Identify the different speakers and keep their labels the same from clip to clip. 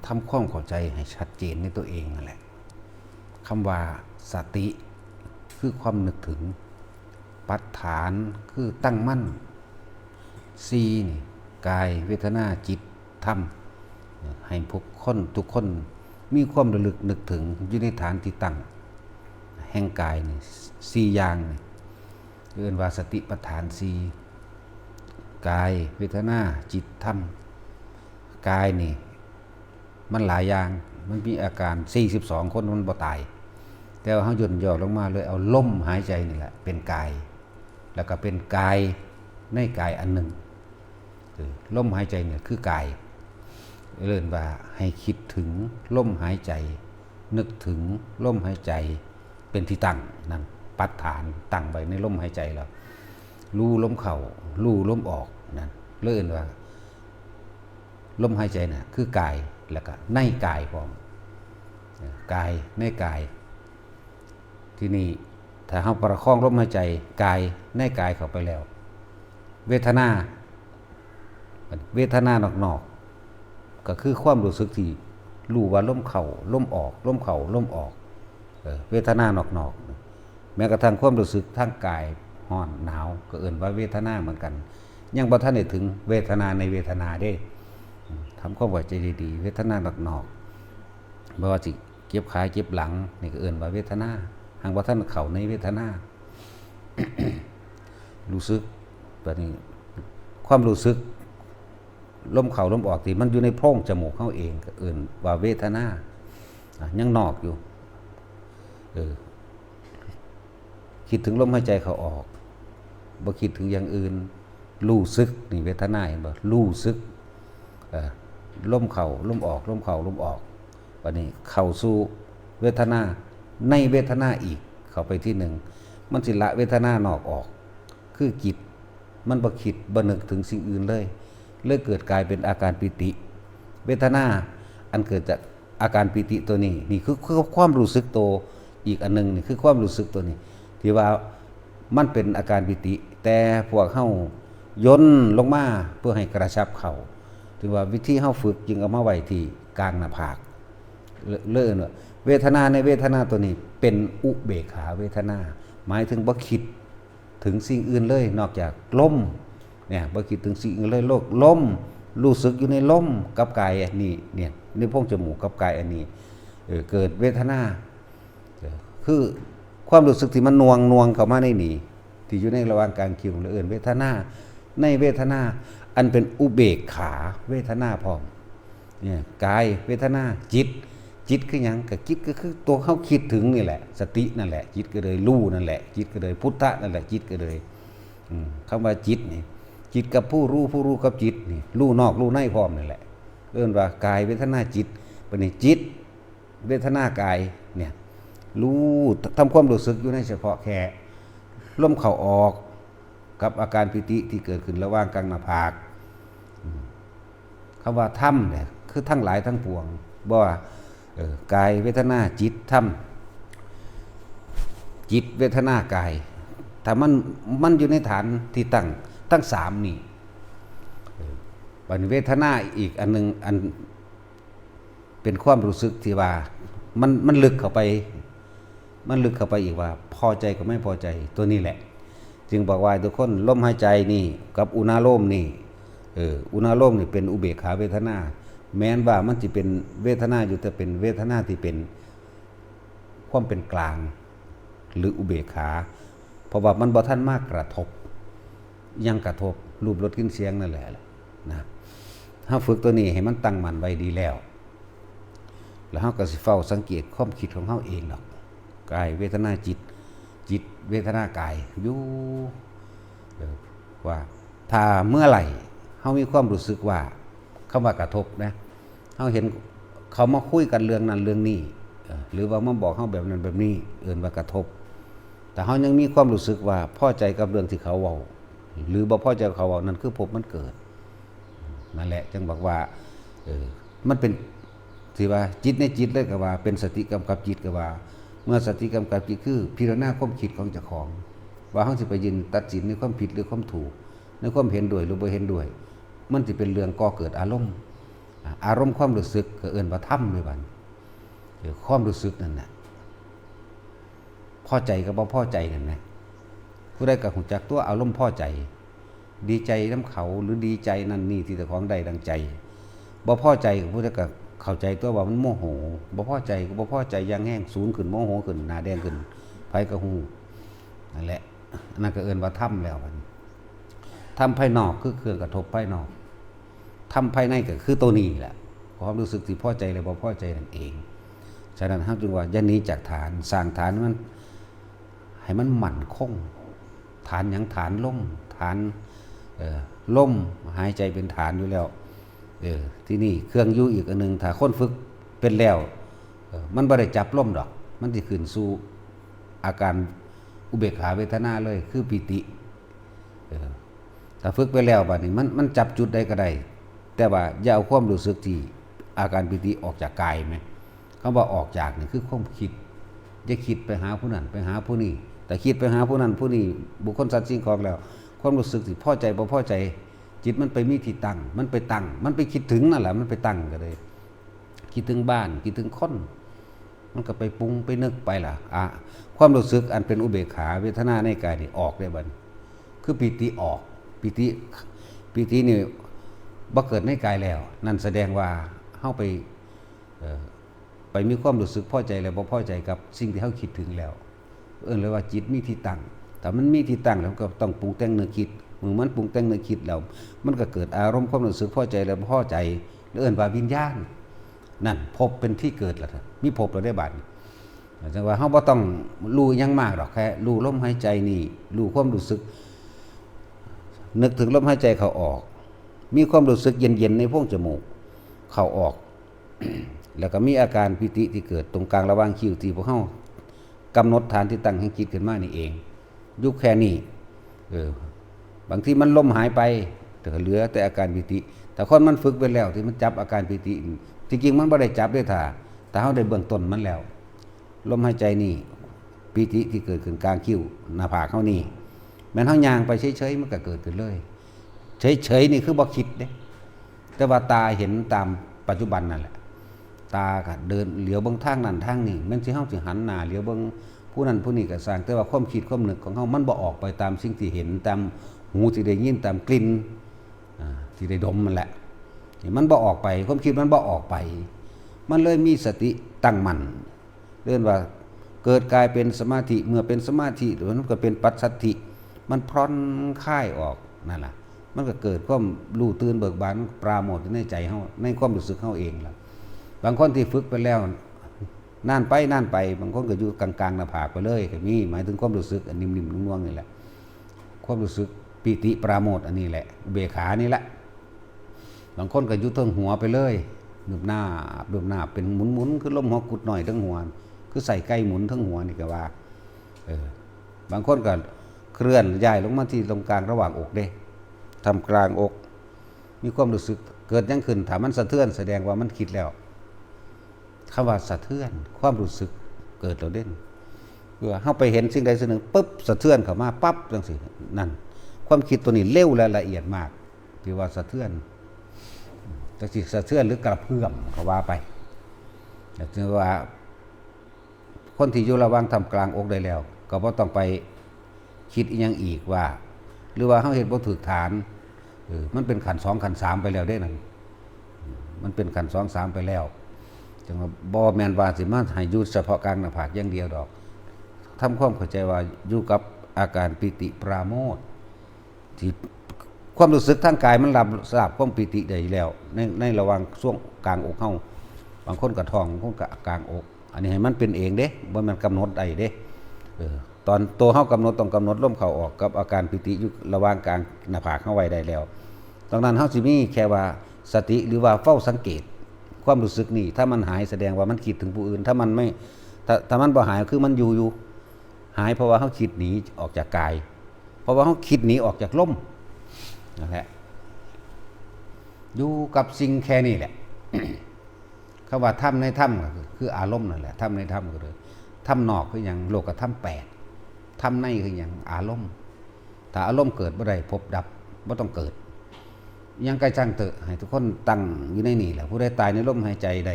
Speaker 1: ทำความเข้าใจให้ชัดเจนในตัวเองนั่นแหละคำว่าสติคือความนึกถึงปัฏฐานคือตั้งมั่นสีนี่กายเวทนาจิตธรรมให้พวกคนทุกคนมีความระลึกนึกถึงอยู่ในฐานที่ตั้งแห่งกายนี่สี่อย่างนี่เรียกว่าสติปัฏฐานสี่กายเวทนาจิตธรรมกายนี่มันหลายอย่างมันมีอาการ42คนมันบ่ตายแต่ว่าเฮาย่นย่อลงมาเลยเอาลมหายใจนี่แหละเป็นกายแล้วก็เป็นกายในกายอันหนึ่งลมหายใจเนี่ยคือกายเรียกว่าให้คิดถึงลมหายใจนึกถึงลมหายใจเป็นที่ตั้งนั่นปัฏฐานตั้งไว้ในลมหายใจแล้วรู้ลมเข้ารู้ลมออกนั่นเรียกว่าลมหายใจน่ะคือกายแล้วก็ในกายพร้อมกายในกายที่นี่ถ้าเฮาประคองลมหายใจกายในกายเข้าไปแล้วเวทนานอกๆก็คือความรู้สึกที่รู้ว่าลมเข้าลมออกลมเข้าลมออกเวทนานอกๆแม้กระทั่งความรู้สึกทางกายร้อนหนาวก็เอิ้นว่าเวทนาเหมือนกันยังบ่ทันได้ถึงเวทนาในเวทนาเด้ทำความเข้าใจดีๆเวทนานอกๆบ่ว่าสิเจ็บขาเจ็บหลังนี่ก็เอิ้นว่าเวทนาหากบ่ทันเข้าในเวทนา รู้สึกแบบนี้ความรู้สึกลมเข้าลมออกที่มันอยู่ในโพรงจมูกเฮาเองก็เอิ้นว่าเวทนายังนอกอยู่คิดถึงลมหายใจเข้าออกบ่คิดถึงอย่างอื่นรู้สึกนี่เวทนาเห็นบ่รู้สึกลมเข้าลมออกลมเข้าลมออกบัดนี้เข้าสู่เวทนาในเวทนาอีกเข้าไปที่หนึ่งมันสิละเวทนานอกออกคือจิตมันบ่คิดบ่นึกถึงสิ่งอื่นเลยเกิดกลายเป็นอาการปิติเวทนาอันเกิดจากอาการปิติตัวนี้นี่คือความรู้สึกตัวอีกอันนึงนี่คือความรู้สึกตัวนี้ที่ว่ามันเป็นอาการปิติแต่พวกเฮาย่นลงมาเพื่อให้กระชับเข้าถือว่าวิธีเฮาฝึกจึงเอามาไว้ที่กลางหน้าผากเลิ่นว่าเวทนาในเวทนาตัวนี้เป็นอุเบกขาเวทนาหมายถึงบ่คิดถึงสิ่งอื่นเลยนอกจากลมเนี่ยบ่คิดถึงสิ่งอื่นเลยโลกลมรู้สึกอยู่ในลมกับกายอันนี้เนี่ยในโพรงจมูกกับกายอันนี้เกิดเวทนาคือความรู้สึกที่มันนวงเข้ามาในนี่ที่อยู่ในระหว่างกลางคิ้วและเอิ้นเวทนาในเวทนาอันเป็นอุเบกขาเวทนาพร้อมเนี่ยกายเวทนาจิตคือหยังก็จิตก็คือตัวเฮาคิดถึงนี่แหละสตินั่นแหละจิตก็เลยรู้นั่นแหละจิตก็เลยพุทธะนั่นแหละจิตก็เลยคำว่าจิตนี่จิตกับผู้รู้กับจิตนี่รู้นอกรู้ในพร้อมนั่นแหละเอิ้นว่ากายเวทนาจิตบัดนี้จิตเวทนากายเนี่ยรู้ทำความรู้สึกอยู่ในเฉพาะแค่ลมเข้าออกกับอาการปิติที่เกิดขึ้นระหว่างกลางหน้าผากคำว่าธรรมเนี่ยคือทั้งหลายทั้งปวงบ่ว่ากายเวทนาจิตธรรมจิตเวทนากายถ้ามันอยู่ในฐานที่ตั้งทั้งสามนี่บัดนี้เวทนาอีกอันนึงอันเป็นความรู้สึกที่ว่ามันลึกเข้าไปอีกว่าพอใจกับไม่พอใจตัวนี้แหละจึงบอกว่าทุกคนลมหายใจนี่กับอุณาโลมนี่อุณาโลมนี่เป็นอุเบกขาเวทนาแม้นว่ามันสิเป็นเวทนาอยู่แต่เป็นเวทนาที่เป็นความเป็นกลางหรืออุเบกขาเพราะว่ามันบ่ทันมากกระทบยังกระทบรูปรสกลิ่นเสียงนั่นแหละนะเฮาฝึกตัวนี้ให้มันตั้งมั่นไว้ดีแล้วเฮาก็สิเฝ้าสังเกตความคิดของเฮาเองดอกกายเวทนาจิตเวทนากายอยู่ว่าถ้าเมื่อไหร่เฮามีความรู้สึกว่าคำว่ากระทบนะเฮาเห็นเขามาคุยกันเรื่องนั้นเรื่องนี้หรือว่ามาบอกเฮาแบบนั้นแบบนี้เอิ้นว่ากระทบแต่เฮายังมีความรู้สึกว่าพอใจกับเรื่องที่เขาเว้าหรือบ่พอใจกับเขาเว้านั่นคือภพมันเกิดนั่นแหละจึงบอกว่ามันเป็นที่ว่าจิตในจิตเลยก็ว่าเป็นสติกำกับจิตก็ว่าเมื่อสติกำกับจิตคือพิจารณาความคิดของเจ้าของว่าเฮาสิไปยืนตัดสินในความผิดหรือความถูกในความเห็นด้วยหรือบ่เห็นด้วยมันสิเป็นเรื่องก่อเกิดอารมณ์ อารมณ์ความรู้สึกก็เอิ้นว่าธรรมด้วยบัดความรู้สึกนั่นน่ะพอใจกับบ่พอใจนั่นนะผู้ใดก็รู้จักตัวอารมณ์พอใจดีใจน้ำเขาหรือดีใจนั่นนี่ที่เจ้าของได้ดังใจบ่พอใจก็ผู้ใดก็เข้าใจตัวว่ามันโมโหบ่พอใจก็บ่พอใจอย่างแห้งสูงขึ้นโมโหขึ้นหน้าแดงขึ้นไผก็ฮู้นั่นแหละอันนั้นก็เอิ้นว่าธรรมแล้วบัดธรรมภายนอกคือเครื่องกระทบภายนอกธรรมภายในก็คือตัวนี้แหละความรู้สึกที่พอใจหรือบ่พอใจนั่นเองฉะนั้นเฮาจึงว่าอย่าหนีจากฐานสร้างฐานมันให้มันมั่นคงฐานหยังฐานลมฐานลมหายใจเป็นฐานอยู่แล้วที่นี่เครื่องอยู่อีกอันนึงถ้าคนฝึกเป็นแล้วมันบ่ได้จับลมดอกมันสิขึ้นสู่อาการอุเบกขาเวทนาเลยคือปิติถ้าฝึกไปแล้วบัดนี้มันจับจุดใดก็ได้แต่ว่าอย่าเอาความรู้สึกที่อาการปิติออกจากกายไหมคำว่าออกจากนี่คือความคิดอย่าคิดไปหาผู้นั้นไปหาผู้นี้แต่คิดไปหาผู้นั้นผู้นี้บุคคลสัตว์สิ่งของแล้วความรู้สึกที่พอใจบ่พอใจจิตมันไปมีที่ตั้งมันไปตั้งมันไปคิดถึงนั่นแหละมันไปตั้งก็เลยคิดถึงบ้านคิดถึงคนมันก็ไปปรุงไปนึกไปล่ะความรู้สึกอันเป็นอุเบกขาเวทนาในกายนี่ออกได้บัดคือปิติออกปิตินี่บ่เกิดในกายแล้วนั่นแสดงว่าเฮาไปมีความรู้สึกพอใจแล้วบ่พอใจกับสิ่งที่เฮาคิดถึงแล้วเลยว่าจิตมีที่ตั้งแต่มันมีที่ตั้งแล้วก็ต้องปรุงแต่งนึกคิดมือมันปรุงแต่งนึกคิดแล้วมันก็เกิดอารมณ์ความรู้สึกพอใจแล้วบ่พอใจว่าวิญญาณนั่นภพเป็นที่เกิดแล้วมีภพแล้วได้บัดจังว่าเฮาบ่ต้องรู้หยังมากหรอกแค่รู้ลมหายใจนี่รู้ความรู้สึกนึกถึงลมหายใจเข้าออกมีความรู้สึกเย็นๆในโพรงจมูกเข้าออก แล้วก็มีอาการปิติที่เกิดตรงกลางระหว่างคิ้วที่พวกเฮากำหนดฐานที่ตั้งให้จิตขึ้นมานี่เองยุคแค่นี้บางทีมันลมหายไปแต่เหลือแต่อาการปิติแต่คนมันฝึกไปแล้วที่มันจับอาการปิติจริงๆมันบ่ได้จับด้วยแต่เฮาได้เบื้องต้นมันแล้วลมหายใจนี่ปิติที่เกิดขึ้นกลางคิ้วหน้าผากเฮานี่แม้นเฮาย่างไปเฉยๆมันก็เกิดขึ้นเลยเฉยๆนี่คือบ่คิดเด้แต่ว่าตาเห็นตามปัจจุบันนั่นแหละตาก็เดินเหลียวเบิ่งทางนั้นทางนี้แม้นสิเฮาสิหันหน้าเหลียวเบิ่งผู้นั้นผู้นี้ก็สร้างแต่ว่าความคิดความนึกของเฮามันบ่ออกไปตามสิ่งที่เห็นตามหูที่ได้ยินตามกลิ่นที่ได้ดมมันแหละมันบ่ออกไปความคิดมันบ่ออกไปมันเลยมีสติตั้งมั่นเรียกว่าเกิดกลายเป็นสมาธิเมื่อเป็นสมาธิมันก็เป็นปัสสัทธิมันพร่อนคลายออกนั่นล่ะมันก็เกิดความรู้ตื่นเบิกบานปราโมทย์ในใจเฮาในความรู้สึกเฮาเองล่ะบางคนที่ฝึกไปแล้วนานไปบางคนก็อยู่กลางๆหน้าผากไปเลยก็มีหมายถึงความรู้สึกอันนิ่มๆนุ่มๆนี่แหละความรู้สึกปิติปราโมทย์อันนี้แหละเบขานี่แหละบางคนก็อยู่เทิงหัวไปเลยดึบหน้าเป็นหมุนๆคือลมหัวกุดหน่อยทั้งหัวคือใส่ไก่หมุนทั้งหัวนี่ก็ว่าบางคนก็เคลื่อนย้ายลงมาที่ตรงกลางระหว่างอกเด้ทำกลางอกมีความรู้สึกเกิดยังขึ้นถ้ามันสะเทือนแสดงว่ามันคิดแล้วคำว่าสะเทือนความรู้สึกเกิดแล้วเด่นเพื่อเฮาไปเห็นสิ่งใดสิ่งหนึ่งปุ๊บสะเทือนเข้ามาปั๊บจังซี่นั่นความคิดตัวนี้เร็วและละเอียดมากที่ว่าสะเทือนจังซี่สะเทือนหรือกระเพื่อมก็ว่าไปแต่ถือว่าคนที่อยู่ระหว่างทำกลางอกได้แล้วก็บ่ต้องไปคิดอีหยังอีกว่าหรือว่าเฮาเฮ็ดบ่ถูกฐานมันเป็นขัน2ขัน3ไปแล้วเด้นั่นมันเป็นขัน2 3ไปแล้วจังว่าบ่แม่นว่าสิมาให้อยู่เฉพาะกลางหน้าผากอย่างเดียวดอกทำความเข้าใจว่าอยู่กับอาการปิติปราโมทย์ที่ความรู้สึกทางกายมันรับทราบความปิติได้แล้วในระหว่างช่วงกลางอกเฮาบางคนก็ท้องบางคนก็กลางอกอันนี้ให้มันเป็นเองเด้บ่แม่นกำหนดได้เด้ตอนตัวเฮากำหนดต้องกำหนดลมเข้าออกกับอาการปิติอยู่ระหว่างกลางหน้าผากเฮาไว้ได้แล้วตรงนั้นเฮาสิมีแค่ว่าสติหรือว่าเฝ้าสังเกตความรู้สึกนี่ถ้ามันหายแสดงว่ามันคิดถึงผู้อื่นถ้ามันไม่ถ้ามันบ่หายคือมันอยู่หายเพราะว่าเฮาคิดหนีออกจากกายเพราะว่าเฮาคิดหนีออกจากลมนั่นแหละอยู่กับสิ่งแค่นี้แหละ คำว่าธรรมในธรรมก็คืออารมณ์นั่นแหละธรรมในธรรมก็เลยธรรมนอกคืออย่างโลกธรรม8ธรรมในคืออย่างอารมณ์ถ้าอารมณ์เกิดบ่ได้พบดับบ่ต้องเกิด ยังกระช่างเถอะให้ทุกคนตั้งอยู่ในนี่แหละผู้ใดตายในลมหายใจใด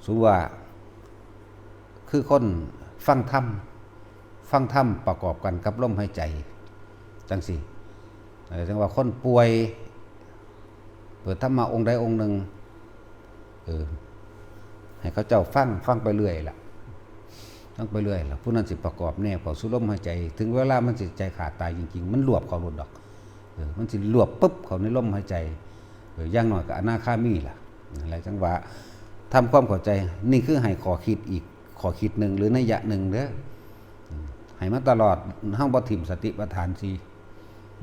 Speaker 1: สู้ว่าคือคนฟังธรรมประกอบกันกับลมหายใจจังสิจังว่าคนป่วยเปิดธรรมะองค์ใดองค์หนึ่งให้เขาเจ้าฟังไปเรื่อยล่ะฟังไปเรื่อยล่ะผู้นั้นสิประกอบแนวเข้าสู่ลมหายใจถึงเวลามันสิใจขาดตายจริงๆมันรวบเข้าหลุดดอกมันสิรวบปุ๊บเข้าในลมหายใจอย่างน้อยก็อนาคามีล่ะอะไรจังว่าทำความเข้าใจนี่คือให้ขอคิดอีกขอคิดหนึ่งหรือนัยยะหนึ่งเด้อให้มาตลอดเฮาบ่ถิ่มสติปัฏฐานสิ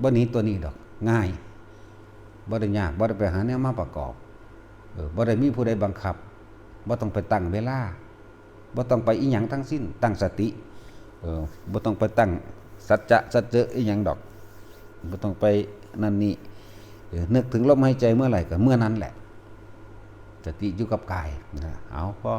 Speaker 1: บ่หนีตัวนี้ดอกง่ายบ่ได้ยากบ่ได้ไปหาแนวมาประกอบบ่ได้มีผู้ใดบังคับบ่ต้องไปตั้งเวลาบ่ต้องไปอีหยังทั้งสิ้นตั้งสติบ่ต้องไปตั้งสัจจะอีหยังดอกบ่ต้องไปนั่นนี่นึกถึงลมหายใจเมื่อไหร่ก็เมื่อนั้นแหละสติอยู่กับกายเอาพอ